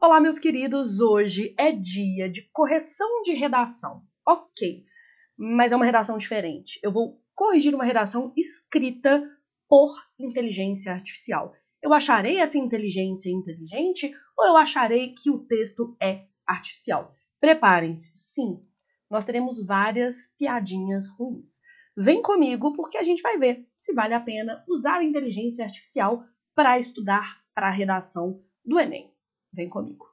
Olá, meus queridos! Hoje é dia de correção de redação. Ok, mas é uma redação diferente. Eu vou corrigir uma redação escrita por inteligência artificial. Eu acharei essa inteligência inteligente ou eu acharei que o texto é artificial? Preparem-se, sim, nós teremos várias piadinhas ruins. Vem comigo porque a gente vai ver se vale a pena usar a inteligência artificial para estudar para a redação do Enem. Vem comigo.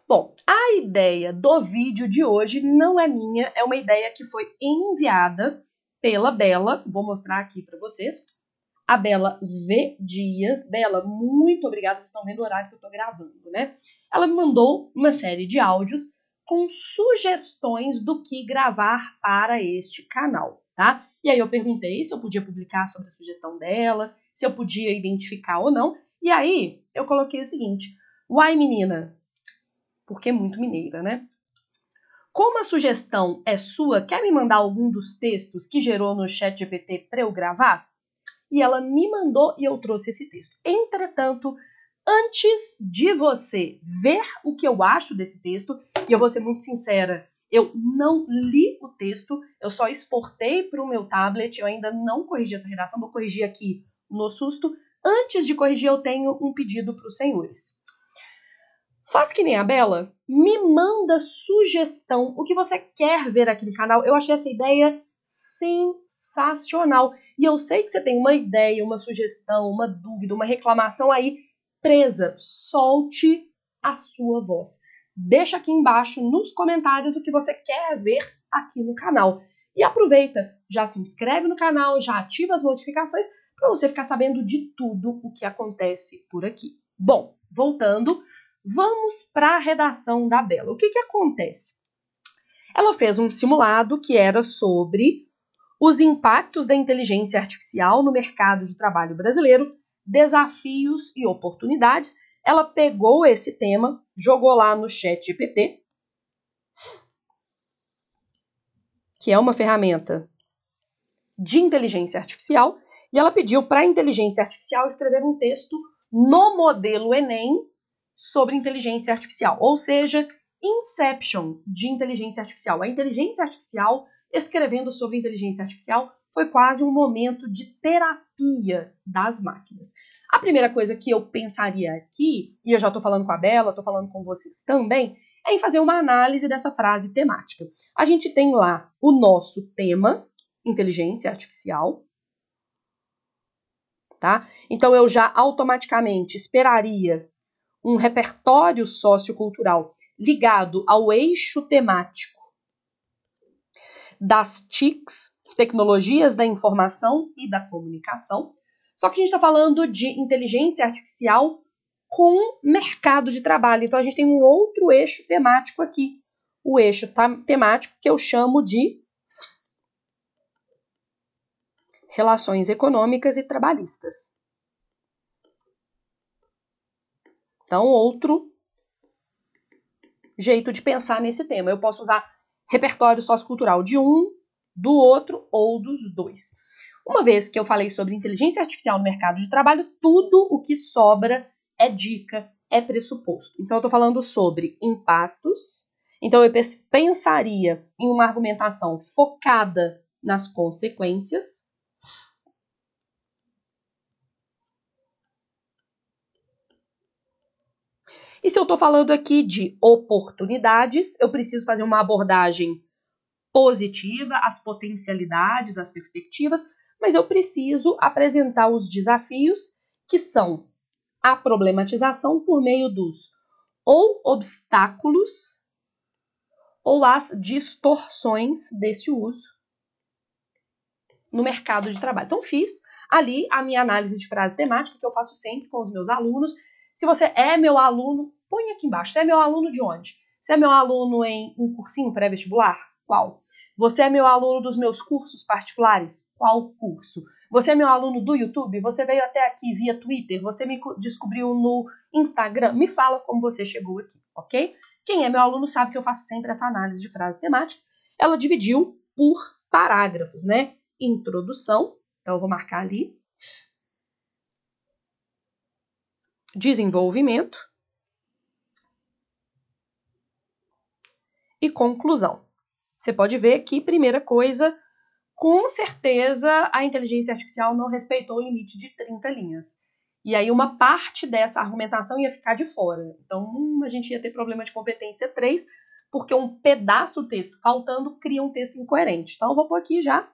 Bom, a ideia do vídeo de hoje não é minha, é uma ideia que foi enviada pela Bela. Vou mostrar aqui para vocês. A Bela V. Dias. Bela, muito obrigada, vocês estão vendo o horário que eu estou gravando, né? Ela me mandou uma série de áudios com sugestões do que gravar para este canal, tá? E aí eu perguntei se eu podia publicar sobre a sugestão dela, se eu podia identificar ou não. E aí eu coloquei o seguinte: uai, menina, porque é muito mineira, né? Como a sugestão é sua, quer me mandar algum dos textos que gerou no ChatGPT para eu gravar? E ela me mandou e eu trouxe esse texto. Entretanto, antes de você ver o que eu acho desse texto, e eu vou ser muito sincera, eu não li o texto, eu só exportei para o meu tablet, eu ainda não corrigi essa redação, vou corrigir aqui no susto. Antes de corrigir, eu tenho um pedido para os senhores. Faz que nem a Bela, me manda sugestão, o que você quer ver aqui no canal. Eu achei essa ideia sensacional. E eu sei que você tem uma ideia, uma sugestão, uma dúvida, uma reclamação aí presa. Solte a sua voz. Deixa aqui embaixo nos comentários o que você quer ver aqui no canal. E aproveita, já se inscreve no canal, já ativa as notificações para você ficar sabendo de tudo o que acontece por aqui. Bom, voltando, vamos para a redação da Bela. O que acontece? Ela fez um simulado que era sobre os impactos da inteligência artificial no mercado de trabalho brasileiro, desafios e oportunidades. Ela pegou esse tema, jogou lá no ChatGPT, que é uma ferramenta de inteligência artificial, e ela pediu para a inteligência artificial escrever um texto no modelo Enem sobre inteligência artificial, ou seja, Inception de inteligência artificial. A inteligência artificial escrevendo sobre inteligência artificial foi quase um momento de terapia das máquinas. A primeira coisa que eu pensaria aqui, e eu já estou falando com a Bela, estou falando com vocês também, é em fazer uma análise dessa frase temática. A gente tem lá o nosso tema, inteligência artificial, tá? Então eu já automaticamente esperaria um repertório sociocultural ligado ao eixo temático das TICs, tecnologias da informação e da comunicação. Só que a gente está falando de inteligência artificial com mercado de trabalho. Então a gente tem um outro eixo temático aqui. O eixo temático que eu chamo de relações econômicas e trabalhistas. Então, outro jeito de pensar nesse tema. Eu posso usar repertório sociocultural de um, do outro ou dos dois. Uma vez que eu falei sobre inteligência artificial no mercado de trabalho, tudo o que sobra é dica, é pressuposto. Então, eu estou falando sobre impactos. Então, eu pensaria em uma argumentação focada nas consequências. E se eu estou falando aqui de oportunidades, eu preciso fazer uma abordagem positiva, as potencialidades, as perspectivas, mas eu preciso apresentar os desafios, que são a problematização por meio dos ou obstáculos ou as distorções desse uso no mercado de trabalho. Então, fiz ali a minha análise de frase temática, que eu faço sempre com os meus alunos. Se você é meu aluno, põe aqui embaixo. Você é meu aluno de onde? Você é meu aluno em um cursinho pré-vestibular? Qual? Você é meu aluno dos meus cursos particulares? Qual curso? Você é meu aluno do YouTube? Você veio até aqui via Twitter? Você me descobriu no Instagram? Me fala como você chegou aqui, ok? Quem é meu aluno sabe que eu faço sempre essa análise de frase temática. Ela dividiu por parágrafos, né? Introdução, então eu vou marcar ali. Desenvolvimento e conclusão. Você pode ver que, primeira coisa, com certeza a inteligência artificial não respeitou o limite de 30 linhas. E aí uma parte dessa argumentação ia ficar de fora. Então a gente ia ter problema de competência 3, porque um pedaço do texto faltando cria um texto incoerente. Então eu vou pôr aqui já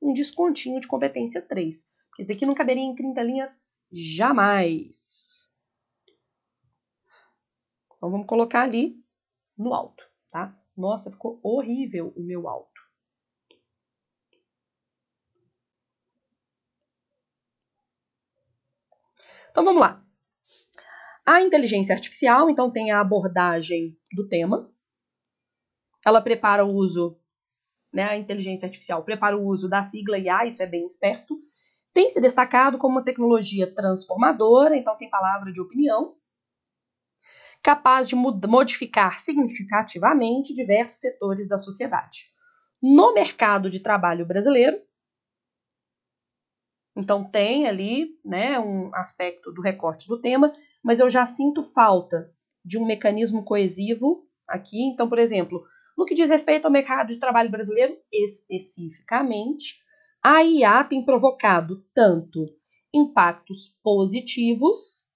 um descontinho de competência 3. Porque esse daqui não caberia em 30 linhas jamais. Então vamos colocar ali no alto, tá? Nossa, ficou horrível o meu alto. Então vamos lá. A inteligência artificial, então, tem a abordagem do tema. Ela prepara o uso, né, a inteligência artificial prepara o uso da sigla IA, isso é bem esperto. Tem se destacado como uma tecnologia transformadora, então tem palavra de opinião, capaz de modificar significativamente diversos setores da sociedade. No mercado de trabalho brasileiro, então tem ali, né, um aspecto do recorte do tema, mas eu já sinto falta de um mecanismo coesivo aqui. Então, por exemplo, no que diz respeito ao mercado de trabalho brasileiro, especificamente, a IA tem provocado tanto impactos positivos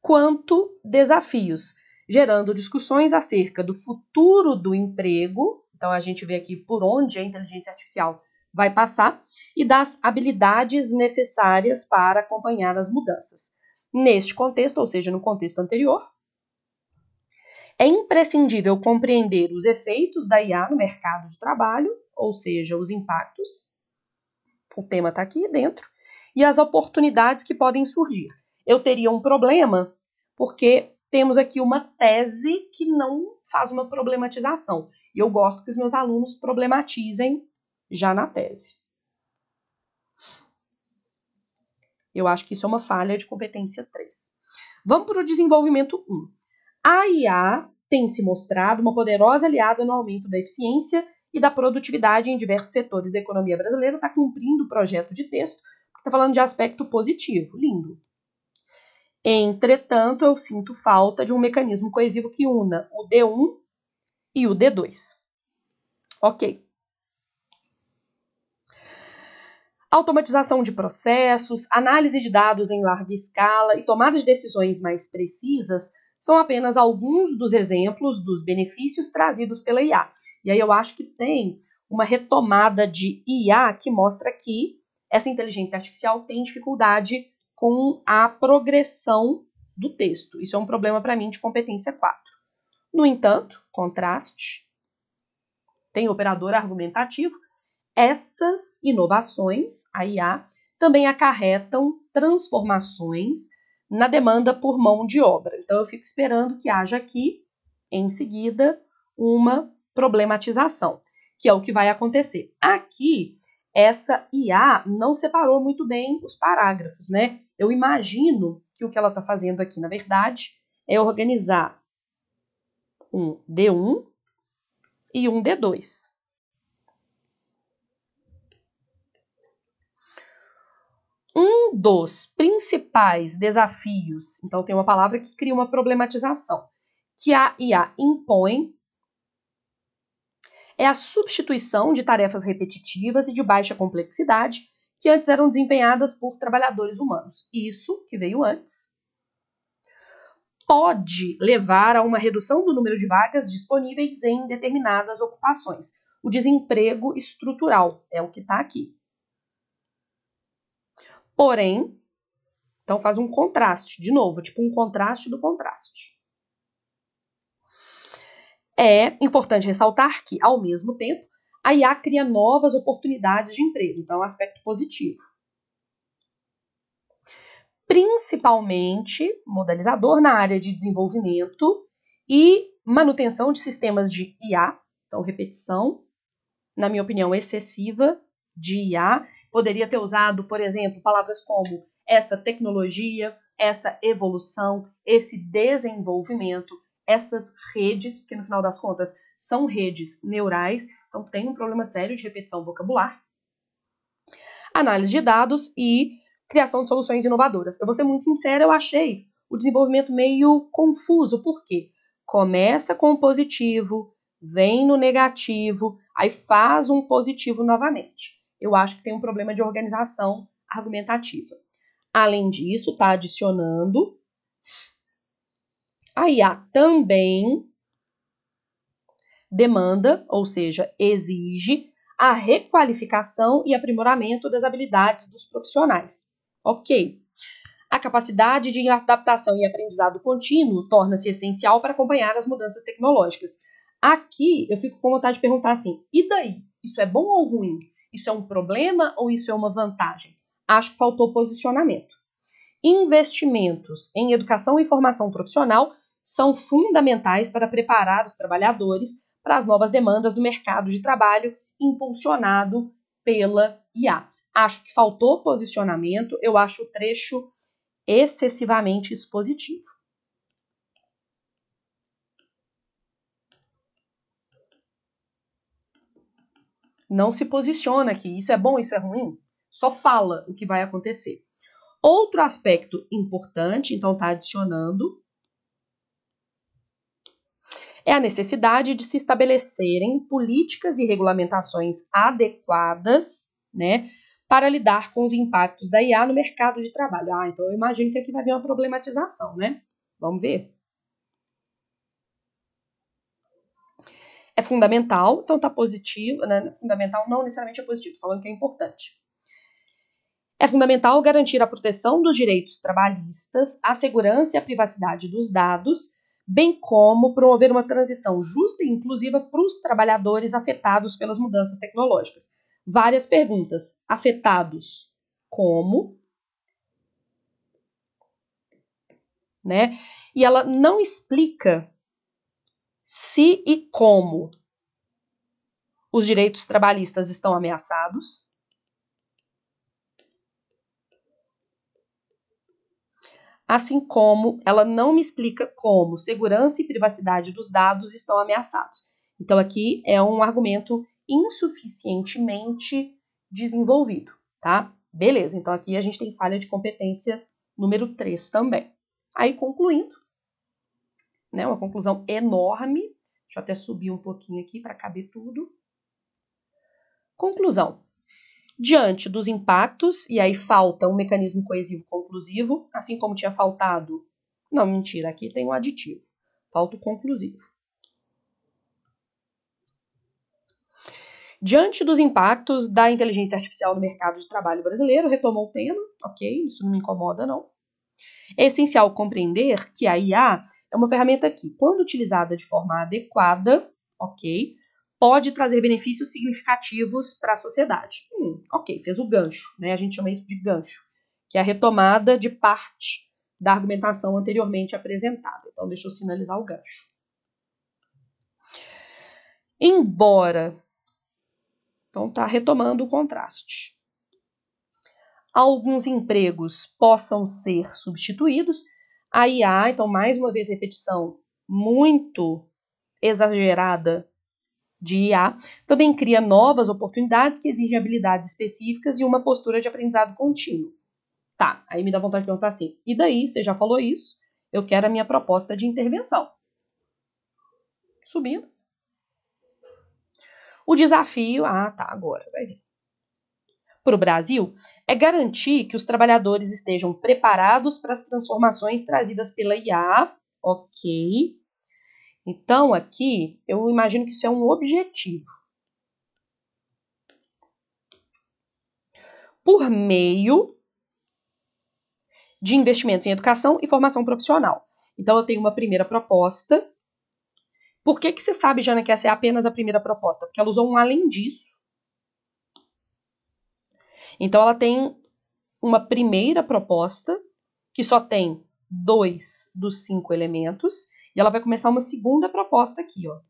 quanto desafios, gerando discussões acerca do futuro do emprego. Então, a gente vê aqui por onde a inteligência artificial vai passar e das habilidades necessárias para acompanhar as mudanças. Neste contexto, ou seja, no contexto anterior, é imprescindível compreender os efeitos da IA no mercado de trabalho, ou seja, os impactos, o tema está aqui dentro, e as oportunidades que podem surgir. Eu teria um problema, porque temos aqui uma tese que não faz uma problematização. E eu gosto que os meus alunos problematizem já na tese. Eu acho que isso é uma falha de competência 3. Vamos para o desenvolvimento 1. A IA tem se mostrado uma poderosa aliada no aumento da eficiência e da produtividade em diversos setores da economia brasileira. Está cumprindo o projeto de texto, está falando de aspecto positivo. Lindo. Entretanto, eu sinto falta de um mecanismo coesivo que una o D1 e o D2. Ok. Automatização de processos, análise de dados em larga escala e tomada de decisões mais precisas são apenas alguns dos exemplos dos benefícios trazidos pela IA. E aí eu acho que tem uma retomada de IA que mostra que essa inteligência artificial tem dificuldade com a progressão do texto. Isso é um problema para mim de competência 4. No entanto, contraste, tem operador argumentativo. Essas inovações, a IA, também acarretam transformações na demanda por mão de obra. Então, eu fico esperando que haja aqui, em seguida, uma problematização, que é o que vai acontecer. Aqui, essa IA não separou muito bem os parágrafos, né? Eu imagino que o que ela está fazendo aqui, na verdade, é organizar um D1 e um D2. Um dos principais desafios, então tem uma palavra que cria uma problematização, que a IA impõe é a substituição de tarefas repetitivas e de baixa complexidade que antes eram desempenhadas por trabalhadores humanos. Isso, que veio antes, pode levar a uma redução do número de vagas disponíveis em determinadas ocupações. O desemprego estrutural é o que está aqui. Porém, então faz um contraste, de novo, tipo um contraste do contraste. É importante ressaltar que, ao mesmo tempo, a IA cria novas oportunidades de emprego, então é um aspecto positivo. Principalmente modelizador na área de desenvolvimento e manutenção de sistemas de IA, então repetição, na minha opinião, excessiva de IA. Poderia ter usado, por exemplo, palavras como essa tecnologia, essa evolução, esse desenvolvimento, essas redes, porque no final das contas são redes neurais, então tem um problema sério de repetição vocabular, análise de dados e criação de soluções inovadoras. Eu vou ser muito sincera, eu achei o desenvolvimento meio confuso, por quê? Começa com o positivo, vem no negativo, aí faz um positivo novamente. Eu acho que tem um problema de organização argumentativa. Além disso, está adicionando, a IA também demanda, ou seja, exige a requalificação e aprimoramento das habilidades dos profissionais. Ok. A capacidade de adaptação e aprendizado contínuo torna-se essencial para acompanhar as mudanças tecnológicas. Aqui eu fico com vontade de perguntar assim, e daí? Isso é bom ou ruim? Isso é um problema ou isso é uma vantagem? Acho que faltou posicionamento. Investimentos em educação e formação profissional são fundamentais para preparar os trabalhadores para as novas demandas do mercado de trabalho impulsionado pela IA. Acho que faltou posicionamento, eu acho o trecho excessivamente expositivo. Não se posiciona aqui, isso é bom, isso é ruim, só fala o que vai acontecer. Outro aspecto importante, então está adicionando, é a necessidade de se estabelecerem políticas e regulamentações adequadas, né, para lidar com os impactos da IA no mercado de trabalho. Então eu imagino que aqui vai haver uma problematização, né? Vamos ver. É fundamental, então tá positivo, né? Fundamental não necessariamente é positivo, tô falando que é importante. É fundamental garantir a proteção dos direitos trabalhistas, a segurança e a privacidade dos dados, bem como promover uma transição justa e inclusiva para os trabalhadores afetados pelas mudanças tecnológicas. Várias perguntas. Afetados como? Né? E ela não explica se e como os direitos trabalhistas estão ameaçados. Assim como ela não me explica como segurança e privacidade dos dados estão ameaçados. Então, aqui é um argumento insuficientemente desenvolvido, tá? Beleza, então aqui a gente tem falha de competência número 3 também. Aí, concluindo, né, uma conclusão enorme, deixa eu até subir um pouquinho aqui para caber tudo. Conclusão. Diante dos impactos, e aí falta um mecanismo coesivo conclusivo, assim como tinha faltado... Não, mentira, aqui tem um aditivo. Falta o conclusivo. Diante dos impactos da inteligência artificial no mercado de trabalho brasileiro, retomou o tema, ok, isso não me incomoda não. É essencial compreender que a IA é uma ferramenta que, quando utilizada de forma adequada, ok, pode trazer benefícios significativos para a sociedade. Ok, fez o gancho, né? A gente chama isso de gancho, que é a retomada de parte da argumentação anteriormente apresentada. Então, deixa eu sinalizar o gancho. Embora, então está retomando o contraste, alguns empregos possam ser substituídos, a IA, então mais uma vez repetição muito exagerada de IA, também cria novas oportunidades que exigem habilidades específicas e uma postura de aprendizado contínuo. Tá, aí me dá vontade de perguntar assim, e daí, você já falou isso, eu quero a minha proposta de intervenção. Subindo. O desafio, tá, agora vai vir. Para o Brasil, é garantir que os trabalhadores estejam preparados para as transformações trazidas pela IA, ok? Então, aqui, eu imagino que isso é um objetivo. Por meio de investimentos em educação e formação profissional. Então, eu tenho uma primeira proposta. Por que você sabe, Jana, que essa é apenas a primeira proposta? Porque ela usou um além disso. Então, ela tem uma primeira proposta, que só tem 2 dos 5 elementos, e ela vai começar uma segunda proposta aqui, ó.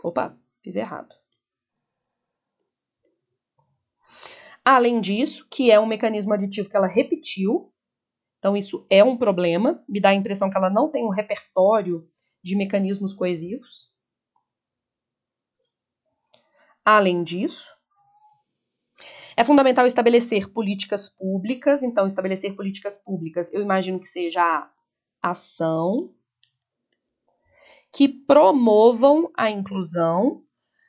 Opa, fiz errado. Além disso, que é um mecanismo aditivo que ela repetiu, Então, isso é um problema. Me dá a impressão que ela não tem um repertório de mecanismos coesivos. Além disso, é fundamental estabelecer políticas públicas. Então, estabelecer políticas públicas, eu imagino que seja a ação que promovam a inclusão,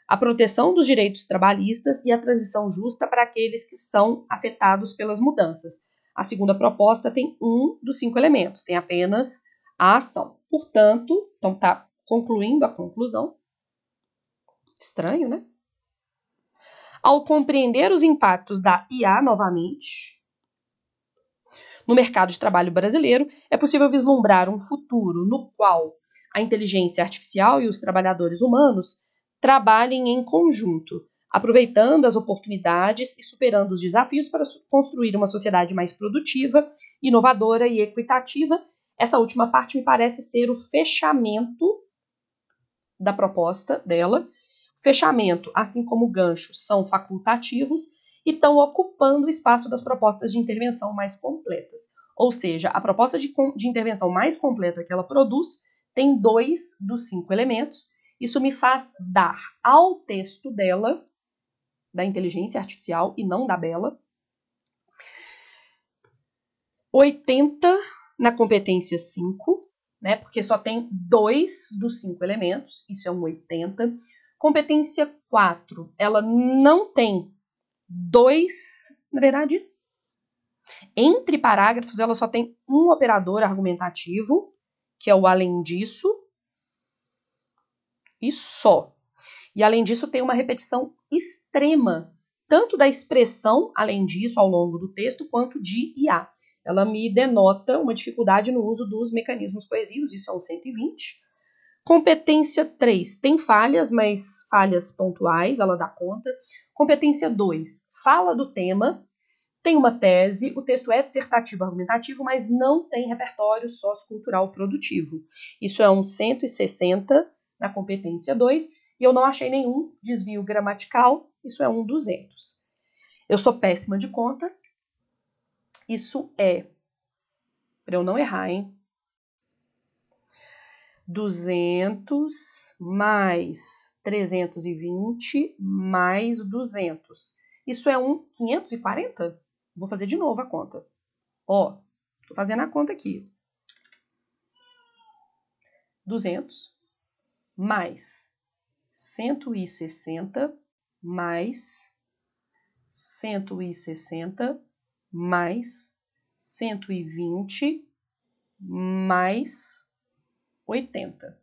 a proteção dos direitos trabalhistas e a transição justa para aqueles que são afetados pelas mudanças. A segunda proposta tem um dos 5 elementos, tem apenas a ação. Portanto, então está concluindo a conclusão. Estranho, né? Ao compreender os impactos da IA novamente no mercado de trabalho brasileiro, é possível vislumbrar um futuro no qual a inteligência artificial e os trabalhadores humanos trabalhem em conjunto, aproveitando as oportunidades e superando os desafios para construir uma sociedade mais produtiva, inovadora e equitativa. Essa última parte me parece ser o fechamento da proposta dela. Fechamento, assim como o gancho, são facultativos e estão ocupando o espaço das propostas de intervenção mais completas. Ou seja, a proposta de intervenção mais completa que ela produz tem 2 dos 5 elementos. Isso me faz dar ao texto dela, da inteligência artificial e não da Bela, 80 na competência 5, né? Porque só tem 2 dos 5 elementos, isso é um 80. Competência 4, ela não tem 2, na verdade, entre parágrafos ela só tem um operador argumentativo, que é o além disso, e só. E além disso tem uma repetição extrema, tanto da expressão além disso ao longo do texto, quanto de IA. Ela me denota uma dificuldade no uso dos mecanismos coesivos, isso é um 120. Competência 3 tem falhas, mas falhas pontuais, ela dá conta. Competência 2 fala do tema, tem uma tese, o texto é dissertativo argumentativo, mas não tem repertório sociocultural produtivo. Isso é um 160 na competência 2, e eu não achei nenhum desvio gramatical, isso é um 200. Eu sou péssima de conta, isso é, para eu não errar, hein? 200 mais 320 mais 200. Isso é um 540? Vou fazer de novo a conta. Ó, tô fazendo a conta aqui. 200 mais 160 mais 160 mais 120 mais 80.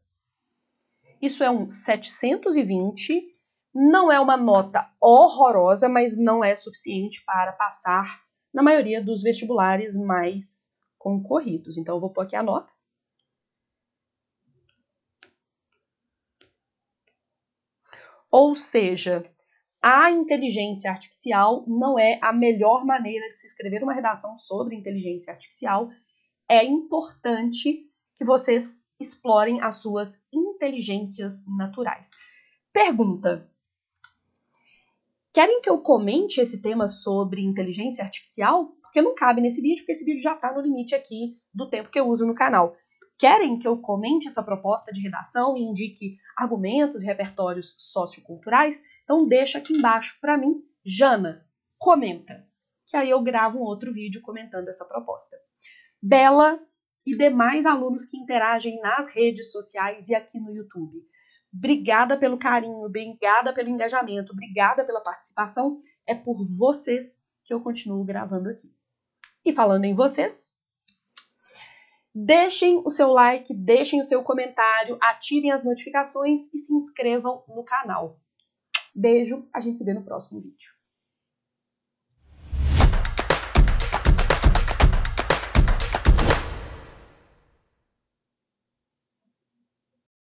Isso é um 720, não é uma nota horrorosa, mas não é suficiente para passar na maioria dos vestibulares mais concorridos. Então, eu vou pôr aqui a nota. Ou seja, a inteligência artificial não é a melhor maneira de se escrever uma redação sobre inteligência artificial. É importante que vocês explorem as suas inteligências naturais. Pergunta: querem que eu comente esse tema sobre inteligência artificial? Porque não cabe nesse vídeo, porque esse vídeo já está no limite aqui do tempo que eu uso no canal. Querem que eu comente essa proposta de redação e indique argumentos e repertórios socioculturais? Então deixa aqui embaixo para mim. Jana, comenta, que aí eu gravo um outro vídeo comentando essa proposta. Bela e demais alunos que interagem nas redes sociais e aqui no YouTube. Obrigada pelo carinho, obrigada pelo engajamento, obrigada pela participação. É por vocês que eu continuo gravando aqui. E falando em vocês, deixem o seu like, deixem o seu comentário, ativem as notificações e se inscrevam no canal. Beijo, a gente se vê no próximo vídeo.